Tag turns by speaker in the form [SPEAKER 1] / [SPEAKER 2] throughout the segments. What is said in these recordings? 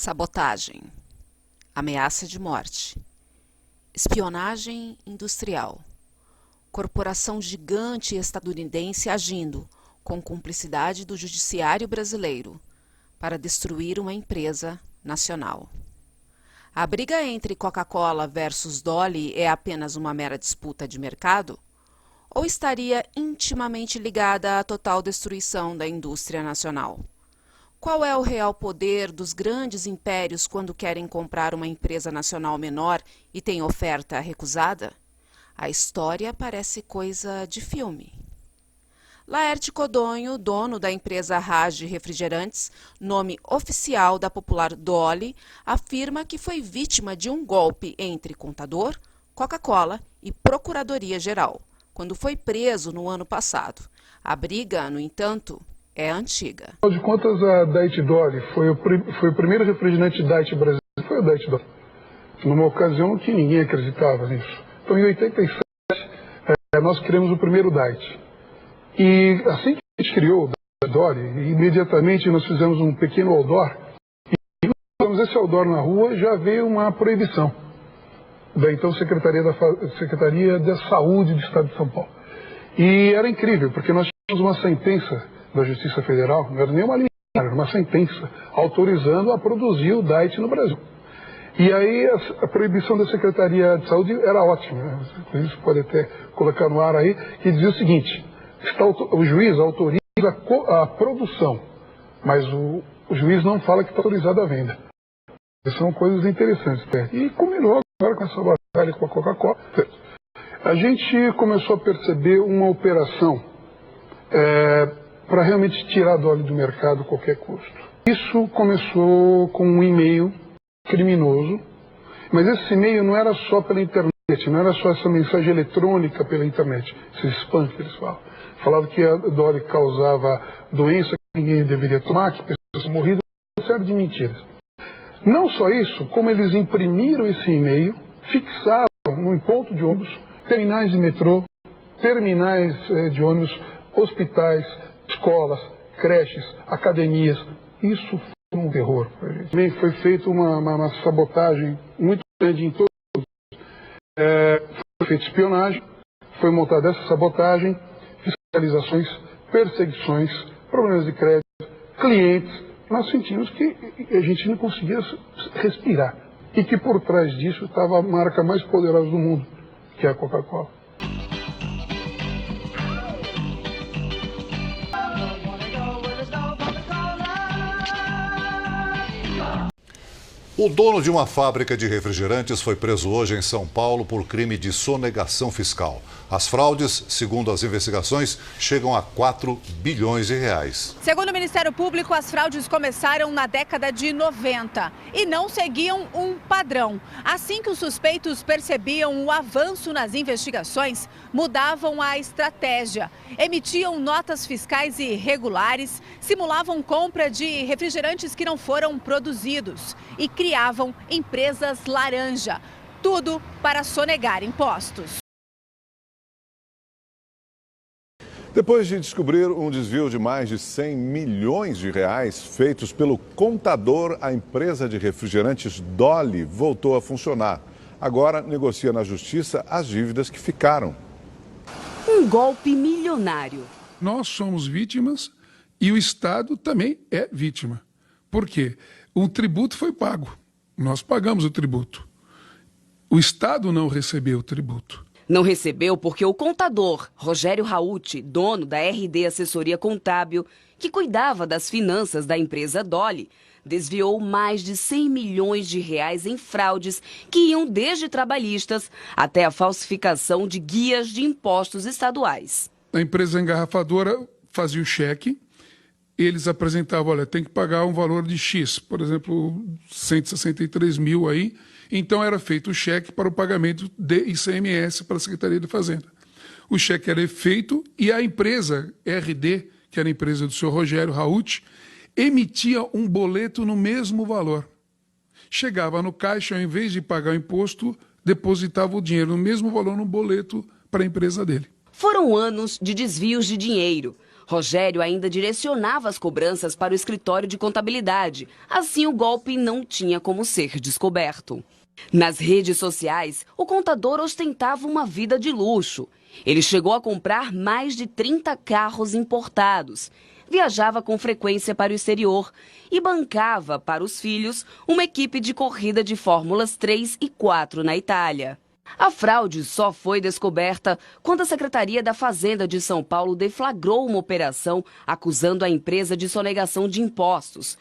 [SPEAKER 1] Sabotagem, ameaça de morte, espionagem industrial, corporação gigante estadunidense agindo com cumplicidade do judiciário brasileiro para destruir uma empresa nacional. A briga entre Coca-Cola versus Dolly é apenas uma mera disputa de mercado? Ou estaria intimamente ligada à total destruição da indústria nacional? Qual é o real poder dos grandes impérios quando querem comprar uma empresa nacional menor e têm oferta recusada? A história parece coisa de filme. Laerte Codonho, dono da empresa Rage Refrigerantes, nome oficial da popular Dolly, afirma que foi vítima de um golpe entre contador, Coca-Cola e Procuradoria-Geral, quando foi preso no ano passado. A briga, no entanto, é antiga.
[SPEAKER 2] Afinal de contas, a Diet Dolly foi o primeiro refrigerante Diet brasileiro. Foi o Diet Dolly. Numa ocasião que ninguém acreditava nisso. Então, em 87, nós criamos o primeiro Diet. E assim que a gente criou o Diet Dolly, imediatamente nós fizemos um pequeno outdoor. E quando esse outdoor na rua, já veio uma proibição da então Secretaria da Saúde do Estado de São Paulo. E era incrível, porque nós tínhamos uma sentença da Justiça Federal, não era nem uma liminar, era uma sentença, autorizando a produzir o Diet no Brasil. E aí a proibição da Secretaria de Saúde era ótima, né? Isso pode até colocar no ar aí, que dizia o seguinte: o juiz autoriza a produção, mas o juiz não fala que está autorizada a venda. São coisas interessantes. E combinou agora com essa batalha com a Coca-Cola. A gente começou a perceber uma operação para realmente tirar a Dolly do mercado a qualquer custo. Isso começou com um e-mail criminoso, mas esse e-mail não era só pela internet, não era só essa mensagem eletrônica pela internet, esse spam que eles falam. Falava que a Dolly causava doença que ninguém deveria tomar, que pessoas morriam, uma série de mentiras. Não só isso, como eles imprimiram esse e-mail, fixaram num ponto de ônibus, terminais de metrô, terminais de ônibus, hospitais, escolas, creches, academias. Isso foi um terror. Também foi feita uma sabotagem muito grande em todos. Foi feita espionagem, foi montada essa sabotagem, fiscalizações, perseguições, problemas de crédito, clientes. Nós sentimos que a gente não conseguia respirar. E que por trás disso estava a marca mais poderosa do mundo, que é a Coca-Cola.
[SPEAKER 3] O dono de uma fábrica de refrigerantes foi preso hoje em São Paulo por crime de sonegação fiscal. As fraudes, segundo as investigações, chegam a 4 bilhões de reais.
[SPEAKER 4] Segundo o Ministério Público, as fraudes começaram na década de 90 e não seguiam um padrão. Assim que os suspeitos percebiam o avanço nas investigações, mudavam a estratégia. Emitiam notas fiscais irregulares, simulavam compra de refrigerantes que não foram produzidos e criavam empresas laranja. Tudo para sonegar impostos.
[SPEAKER 5] Depois de descobrir um desvio de mais de 100 milhões de reais feitos pelo contador, a empresa de refrigerantes Dolly voltou a funcionar. Agora negocia na justiça as dívidas que ficaram.
[SPEAKER 6] Um golpe milionário.
[SPEAKER 2] Nós somos vítimas e o Estado também é vítima. Por quê? O tributo foi pago. Nós pagamos o tributo. O Estado não recebeu o tributo.
[SPEAKER 6] Não recebeu porque o contador, Rogério Rauti, dono da RD Assessoria Contábil, que cuidava das finanças da empresa Dolly, desviou mais de 100 milhões de reais em fraudes que iam desde trabalhistas até a falsificação de guias de impostos estaduais.
[SPEAKER 2] A empresa engarrafadora fazia o cheque, eles apresentavam, olha, tem que pagar um valor de X, por exemplo, 163 mil aí. Então era feito o cheque para o pagamento de ICMS para a Secretaria de Fazenda. O cheque era feito e a empresa RD, que era a empresa do senhor Rogério Rauti, emitia um boleto no mesmo valor. Chegava no caixa, ao invés de pagar o imposto, depositava o dinheiro no mesmo valor no boleto para a empresa dele.
[SPEAKER 6] Foram anos de desvios de dinheiro. Rogério ainda direcionava as cobranças para o escritório de contabilidade. Assim, o golpe não tinha como ser descoberto. Nas redes sociais, o contador ostentava uma vida de luxo. Ele chegou a comprar mais de 30 carros importados. Viajava com frequência para o exterior e bancava para os filhos uma equipe de corrida de Fórmulas 3 e 4 na Itália. A fraude só foi descoberta quando a Secretaria da Fazenda de São Paulo deflagrou uma operação acusando a empresa de sonegação de impostos.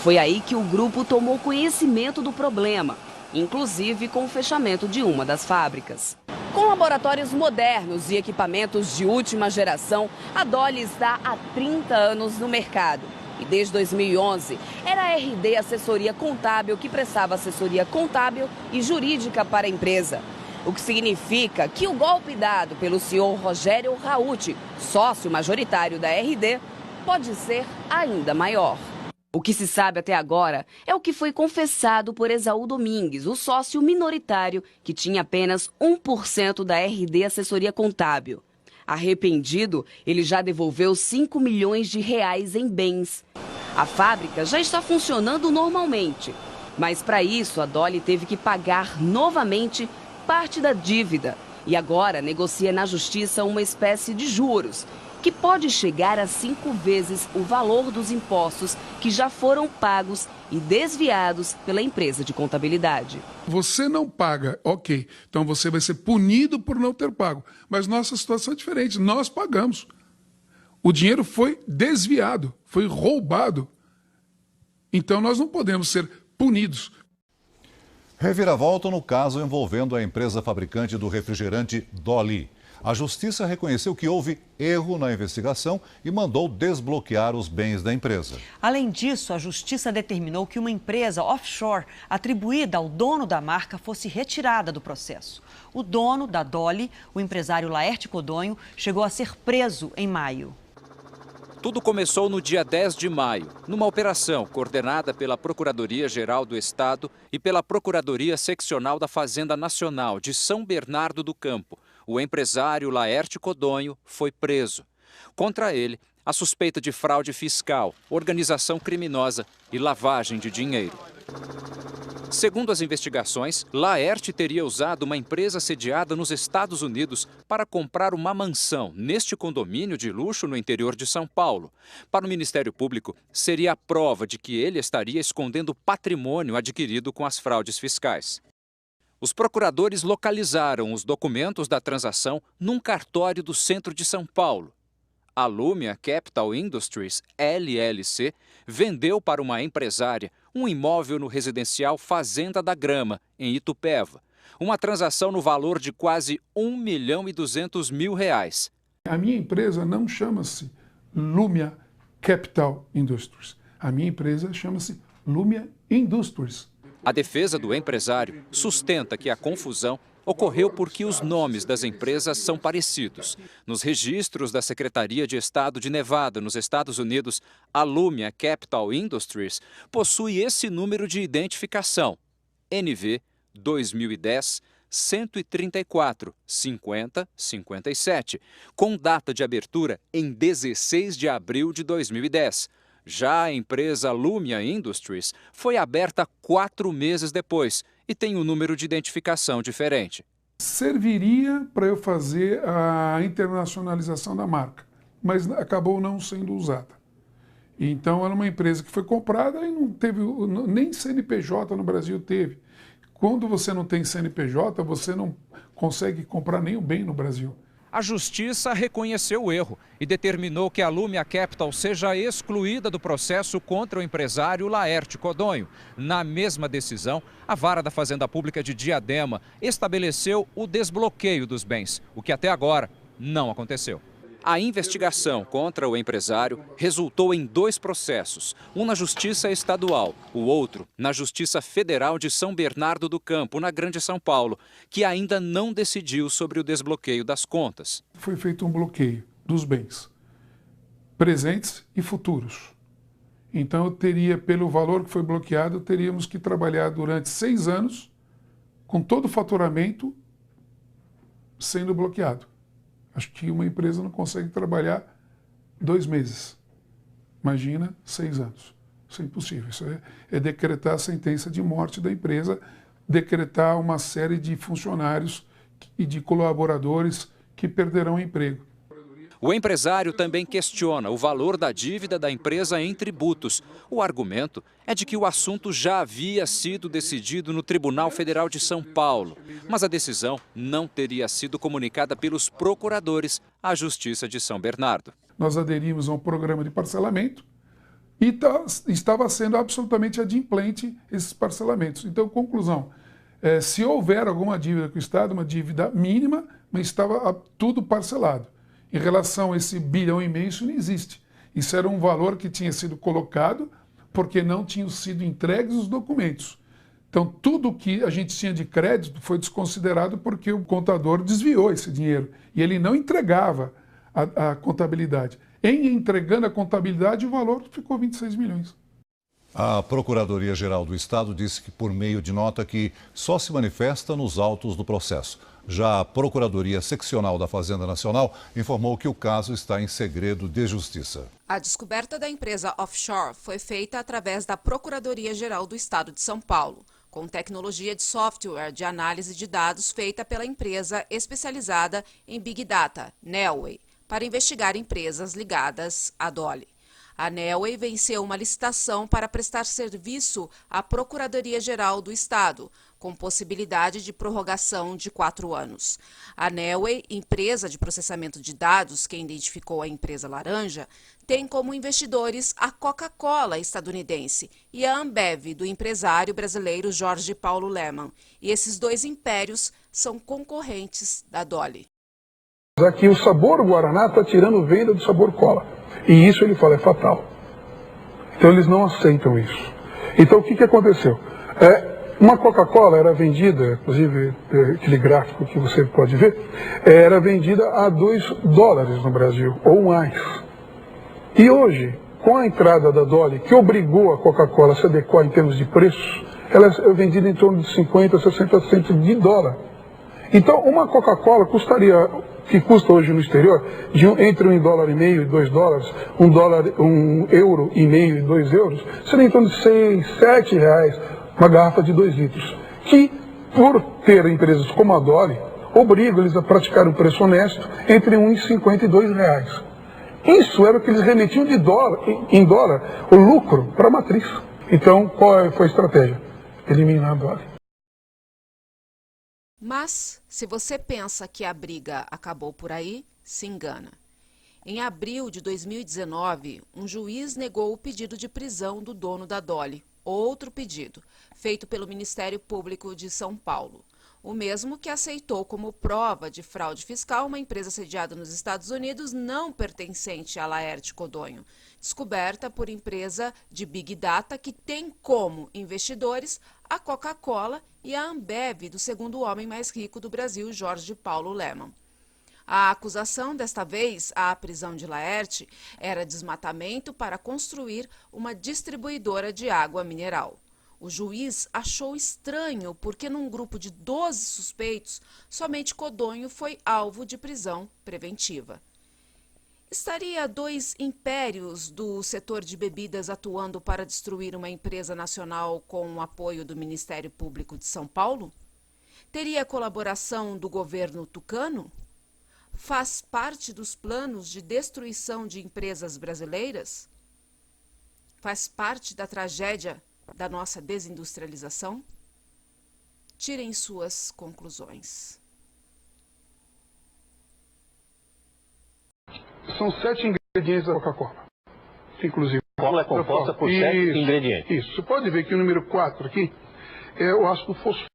[SPEAKER 6] Foi aí que o grupo tomou conhecimento do problema, inclusive com o fechamento de uma das fábricas. Com laboratórios modernos e equipamentos de última geração, a Dolly está há 30 anos no mercado. E desde 2011, era a RD Assessoria Contábil que prestava assessoria contábil e jurídica para a empresa. O que significa que o golpe dado pelo senhor Rogério Raúti, sócio majoritário da RD, pode ser ainda maior. O que se sabe até agora é o que foi confessado por Esaú Domingues, o sócio minoritário que tinha apenas 1% da RD Assessoria Contábil. Arrependido, ele já devolveu 5 milhões de reais em bens. A fábrica já está funcionando normalmente, mas para isso a Dolly teve que pagar novamente parte da dívida e agora negocia na justiça uma espécie de juros, que pode chegar a 5 vezes o valor dos impostos que já foram pagos e desviados pela empresa de contabilidade.
[SPEAKER 2] Você não paga, ok, então você vai ser punido por não ter pago. Mas nossa situação é diferente, nós pagamos. O dinheiro foi desviado, foi roubado. Então nós não podemos ser punidos.
[SPEAKER 3] Reviravolta no caso envolvendo a empresa fabricante do refrigerante Dolly. A justiça reconheceu que houve erro na investigação e mandou desbloquear os bens da empresa.
[SPEAKER 7] Além disso, a justiça determinou que uma empresa offshore atribuída ao dono da marca fosse retirada do processo. O dono da Dolly, o empresário Laerte Codonho, chegou a ser preso em maio.
[SPEAKER 8] Tudo começou no dia 10 de maio, numa operação coordenada pela Procuradoria-Geral do Estado e pela Procuradoria Seccional da Fazenda Nacional de São Bernardo do Campo. O empresário Laerte Codonho foi preso. Contra ele, a suspeita de fraude fiscal, organização criminosa e lavagem de dinheiro. Segundo as investigações, Laerte teria usado uma empresa sediada nos Estados Unidos para comprar uma mansão neste condomínio de luxo no interior de São Paulo. Para o Ministério Público, seria a prova de que ele estaria escondendo patrimônio adquirido com as fraudes fiscais. Os procuradores localizaram os documentos da transação num cartório do centro de São Paulo. A Lumia Capital Industries, LLC, vendeu para uma empresária um imóvel no residencial Fazenda da Grama, em Itupeva. Uma transação no valor de quase R$1.200.000.
[SPEAKER 2] A minha empresa não chama-se Lumia Capital Industries. A minha empresa chama-se Lumia Industries.
[SPEAKER 8] A defesa do empresário sustenta que a confusão ocorreu porque os nomes das empresas são parecidos. Nos registros da Secretaria de Estado de Nevada, nos Estados Unidos, a Lumia Capital Industries possui esse número de identificação, NV 2010 134 50 57, com data de abertura em 16 de abril de 2010. Já a empresa Lumia Industries foi aberta 4 meses depois e tem um número de identificação diferente.
[SPEAKER 2] Serviria para eu fazer a internacionalização da marca, mas acabou não sendo usada. Então, era uma empresa que foi comprada e não teve, nem CNPJ no Brasil teve. Quando você não tem CNPJ, você não consegue comprar nenhum bem no Brasil.
[SPEAKER 8] A Justiça reconheceu o erro e determinou que a Lumia Capital seja excluída do processo contra o empresário Laerte Codonho. Na mesma decisão, a Vara da Fazenda Pública de Diadema estabeleceu o desbloqueio dos bens, o que até agora não aconteceu. A investigação contra o empresário resultou em 2 processos, um na Justiça Estadual, o outro na Justiça Federal de São Bernardo do Campo, na Grande São Paulo, que ainda não decidiu sobre o desbloqueio das contas.
[SPEAKER 2] Foi feito um bloqueio dos bens, presentes e futuros. Então, eu teria, pelo valor que foi bloqueado, teríamos que trabalhar durante 6 anos com todo o faturamento sendo bloqueado. Acho que uma empresa não consegue trabalhar 2 meses. Imagina 6 anos. Isso é impossível. Isso é decretar a sentença de morte da empresa, decretar uma série de funcionários e de colaboradores que perderão o emprego.
[SPEAKER 8] O empresário também questiona o valor da dívida da empresa em tributos. O argumento é de que o assunto já havia sido decidido no Tribunal Federal de São Paulo, mas a decisão não teria sido comunicada pelos procuradores à Justiça de São Bernardo.
[SPEAKER 2] Nós aderimos a um programa de parcelamento e estava sendo absolutamente adimplente esses parcelamentos. Então, conclusão, se houver alguma dívida com o Estado, uma dívida mínima, mas estava tudo parcelado. Em relação a esse 1,5 bilhão, isso não existe. Isso era um valor que tinha sido colocado porque não tinham sido entregues os documentos. Então, tudo que a gente tinha de crédito foi desconsiderado porque o contador desviou esse dinheiro e ele não entregava a contabilidade. Em entregando a contabilidade, o valor ficou 26 milhões.
[SPEAKER 3] A Procuradoria-Geral do Estado disse que, por meio de nota, que só se manifesta nos autos do processo. Já a Procuradoria Seccional da Fazenda Nacional informou que o caso está em segredo de justiça.
[SPEAKER 1] A descoberta da empresa offshore foi feita através da Procuradoria-Geral do Estado de São Paulo, com tecnologia de software de análise de dados feita pela empresa especializada em Big Data, Neoway, para investigar empresas ligadas à Dolly. A Neoway venceu uma licitação para prestar serviço à Procuradoria-Geral do Estado, com possibilidade de prorrogação de 4 anos. A Neoway, empresa de processamento de dados que identificou a empresa laranja, tem como investidores a Coca-Cola estadunidense e a Ambev, do empresário brasileiro Jorge Paulo Lemann. E esses 2 impérios são concorrentes da Dolly.
[SPEAKER 2] Aqui o sabor Guaraná está tirando venda do sabor cola. E isso, ele fala, é fatal. Então eles não aceitam isso. Então o que aconteceu? Uma Coca-Cola era vendida, inclusive aquele gráfico que você pode ver, era vendida a $2 no Brasil, ou mais. E hoje, com a entrada da Dolly, que obrigou a Coca-Cola a se adequar em termos de preços, ela é vendida em torno de 50 a 60 centos de dólar. Então uma Coca-Cola que custa hoje no exterior, entre $1,5 e $2, €1,5 e €2, seria em torno de 6, 7 reais uma garrafa de 2 litros. Que, por ter empresas como a Dolly, obrigam eles a praticar um preço honesto entre R$1,50 e R$2. Isso era o que eles remetiam em dólar, o lucro para a matriz. Então, qual foi a estratégia? Eliminar a Dolly.
[SPEAKER 1] Mas, se você pensa que a briga acabou por aí, se engana. Em abril de 2019, um juiz negou o pedido de prisão do dono da Dolly, outro pedido, feito pelo Ministério Público de São Paulo. O mesmo que aceitou como prova de fraude fiscal uma empresa sediada nos Estados Unidos não pertencente à Laerte Codonho, descoberta por empresa de Big Data que tem como investidores a Coca-Cola e a Ambev, do segundo homem mais rico do Brasil, Jorge Paulo Lemann. A acusação, desta vez, à prisão de Laerte, era desmatamento para construir uma distribuidora de água mineral. O juiz achou estranho porque, num grupo de 12 suspeitos, somente Codonho foi alvo de prisão preventiva. Estaria 2 impérios do setor de bebidas atuando para destruir uma empresa nacional com o apoio do Ministério Público de São Paulo? Teria colaboração do governo tucano? Faz parte dos planos de destruição de empresas brasileiras? Faz parte da tragédia da nossa desindustrialização? Tirem suas conclusões.
[SPEAKER 2] São 7 ingredientes da Coca-Cola. Inclusive.
[SPEAKER 9] A Coca-Cola é composta por 7 ingredientes.
[SPEAKER 2] Isso. Você pode ver que o número 4 aqui é o ácido fosfórico.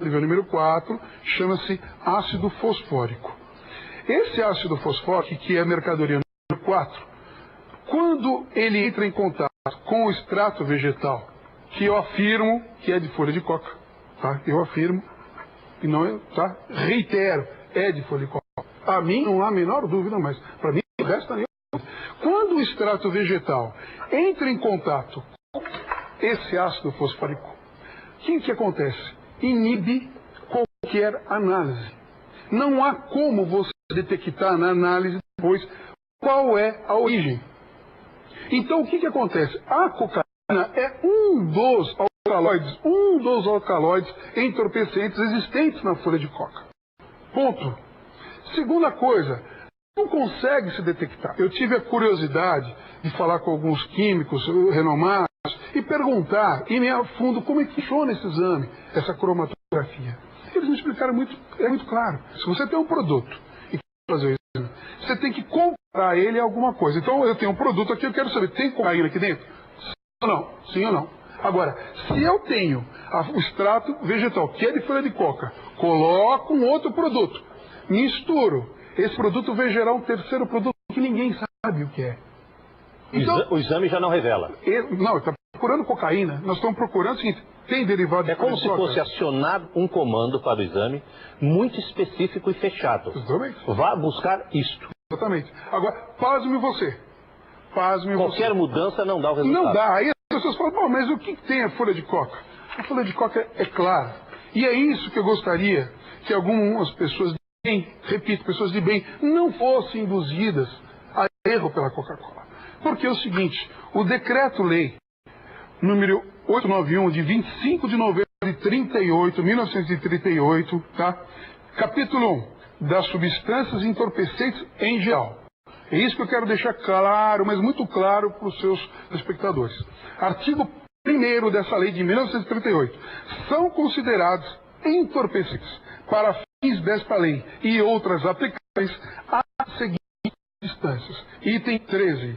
[SPEAKER 2] O número 4 chama-se ácido fosfórico. Esse ácido fosfórico, que é a mercadoria número 4, quando ele entra em contato com o extrato vegetal, que eu afirmo que é de folha de coca, tá? Eu afirmo, e não é, tá? Reitero, é de folha de coca. A mim não há a menor dúvida, mas para mim o resto está nem. Quando o extrato vegetal entra em contato com esse ácido fosfórico, o que acontece? Inibe qualquer análise. Não há como você detectar na análise depois qual é a origem. Então, o que acontece? A cocaína é um dos alcaloides entorpecentes existentes na folha de coca. Ponto. Segunda coisa, não consegue se detectar. Eu tive a curiosidade de falar com alguns químicos renomados e perguntar, e me a fundo, como é que funciona esse exame, essa cromatografia. Eles me explicaram é muito claro. Se você tem um produto e quer fazer o exame, você tem que comparar ele a alguma coisa. Então, eu tenho um produto aqui, eu quero saber, tem cocaína aqui dentro? Sim ou não? Sim ou não? Agora, se eu tenho o extrato vegetal, que é de folha de coca, coloco um outro produto, misturo, esse produto vai gerar um terceiro produto que ninguém sabe o que é.
[SPEAKER 9] Então, o exame já não revela.
[SPEAKER 2] Não, está procurando cocaína. Nós estamos procurando o seguinte, tem derivado de
[SPEAKER 9] É como se fosse acionar um comando para o exame muito específico e fechado.
[SPEAKER 2] Exatamente.
[SPEAKER 9] Vá buscar isto.
[SPEAKER 2] Exatamente. Agora, pasme você.
[SPEAKER 9] Qualquer mudança não dá o resultado.
[SPEAKER 2] Não dá. Aí as pessoas falam, bom, mas o que tem a folha de coca? A folha de coca é clara. E é isso que eu gostaria que algumas pessoas de bem, repito, pessoas de bem, não fossem induzidas a erro pela Coca-Cola. Porque é o seguinte, o decreto-lei número 891, de 25 de novembro de 1938, tá? Capítulo 1, das substâncias entorpecentes em geral. É isso que eu quero deixar claro, mas muito claro para os seus espectadores. Artigo 1º dessa lei de 1938. São considerados entorpecentes para fins desta lei e outras aplicáveis às seguintes substâncias. Item 13.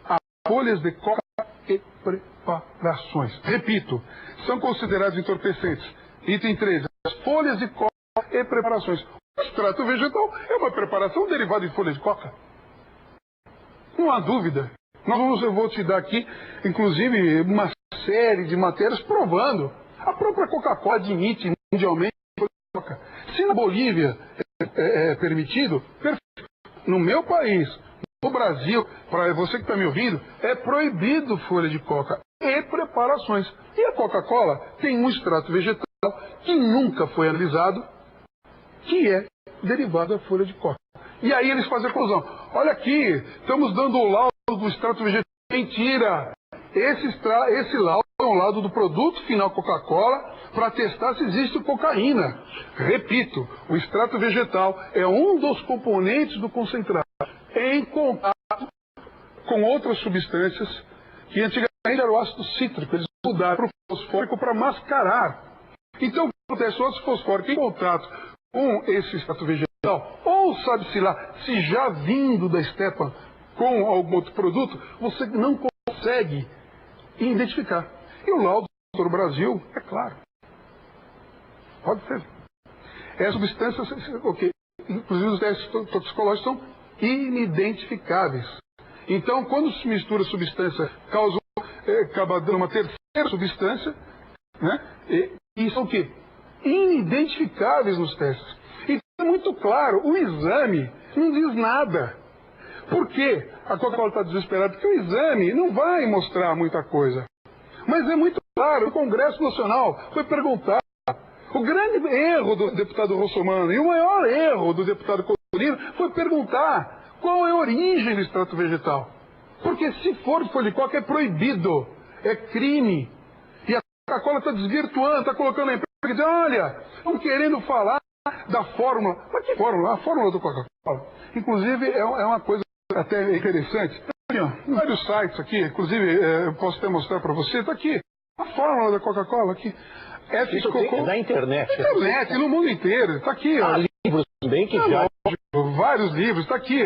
[SPEAKER 2] As folhas de coca e preparações. Repito, são considerados entorpecentes. Item 13. As folhas de coca e preparações. O extrato vegetal é uma preparação derivada de folha de coca. Não há dúvida. Eu vou te dar aqui, inclusive, uma série de matérias provando. A própria Coca-Cola admite mundialmente folha de coca. Se na Bolívia é permitido, perfeito. No meu país, no Brasil, para você que está me ouvindo, é proibido folha de coca e preparações. E a Coca-Cola tem um extrato vegetal que nunca foi analisado, que é derivado da folha de coca. E aí eles fazem a conclusão. Olha aqui, estamos dando o laudo do extrato vegetal. Mentira! Esse laudo é um laudo do produto final Coca-Cola para testar se existe cocaína. Repito, o extrato vegetal é um dos componentes do concentrado em contato com outras substâncias que antigamente era o ácido cítrico. Eles mudaram para o fosfórico para mascarar. Então, o que acontece? O ácido fosfórico em contato com esse extrato vegetal, ou sabe-se lá, se já vindo da estepa com algum outro produto, você não consegue identificar. E o laudo do Brasil, é claro. Pode ser. É substância, okay. Inclusive os testes toxicológicos são inidentificáveis. Então, quando se mistura substância, acaba dando uma terceira substância, né? E são o quê? Inidentificáveis nos testes. Então é muito claro, o exame não diz nada. Por quê? A Coca-Cola está desesperada, porque o exame não vai mostrar muita coisa. Mas é muito claro, o Congresso Nacional foi perguntar. O grande erro do deputado Russomano e o maior erro do deputado Cotolino foi perguntar qual é a origem do extrato vegetal. Porque se for de folha de coca é proibido, é crime. E a Coca-Cola está desvirtuando, está colocando a empresa que diz, olha, estão querendo falar da fórmula. Mas que fórmula? A fórmula do Coca-Cola. Inclusive, é uma coisa até interessante. Tem vários sites aqui, inclusive, eu posso até mostrar para você, está aqui. A fórmula da Coca-Cola aqui.
[SPEAKER 9] Isso tem na internet.
[SPEAKER 2] Na internet, no mundo inteiro. Está aqui.
[SPEAKER 9] Há livros também que já...
[SPEAKER 2] Vários livros, está aqui.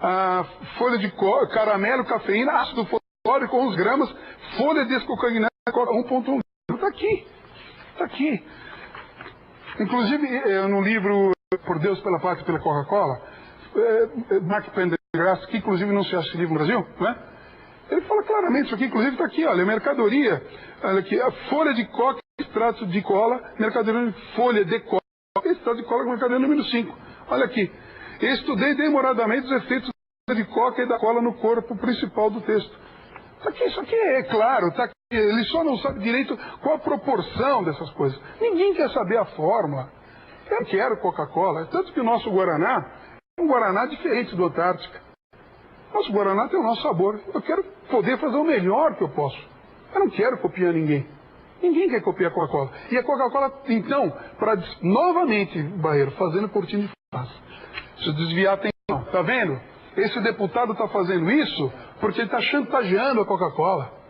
[SPEAKER 2] A folha de caramelo, cafeína, ácido fosfórico, 11 gramas, folha descocainada, 1,1. Está aqui. Está aqui. Inclusive, no livro Por Deus, pela Pátria e pela Coca-Cola, Mark Pendergrass, que inclusive não se acha esse livro no Brasil, né? Ele fala claramente, isso aqui inclusive está aqui, olha, mercadoria, olha aqui, a folha de coca, extrato de cola, mercadoria de folha de coca, extrato de cola, mercadoria número 5. Olha aqui, estudei demoradamente os efeitos de coca e da cola no corpo principal do texto. Isso aqui é claro, tá aqui, ele só não sabe direito qual a proporção dessas coisas. Ninguém quer saber a fórmula. Eu quero Coca-Cola, tanto que o nosso Guaraná é um Guaraná diferente do Antártica. Nosso Guaraná tem o nosso sabor. Eu quero poder fazer o melhor que eu posso. Eu não quero copiar ninguém. Ninguém quer copiar a Coca-Cola. E a Coca-Cola, então, para novamente, Barreiro, fazendo cortina de fumaça. Se desviar a atenção. Tá vendo? Esse deputado está fazendo isso porque ele está chantageando a Coca-Cola.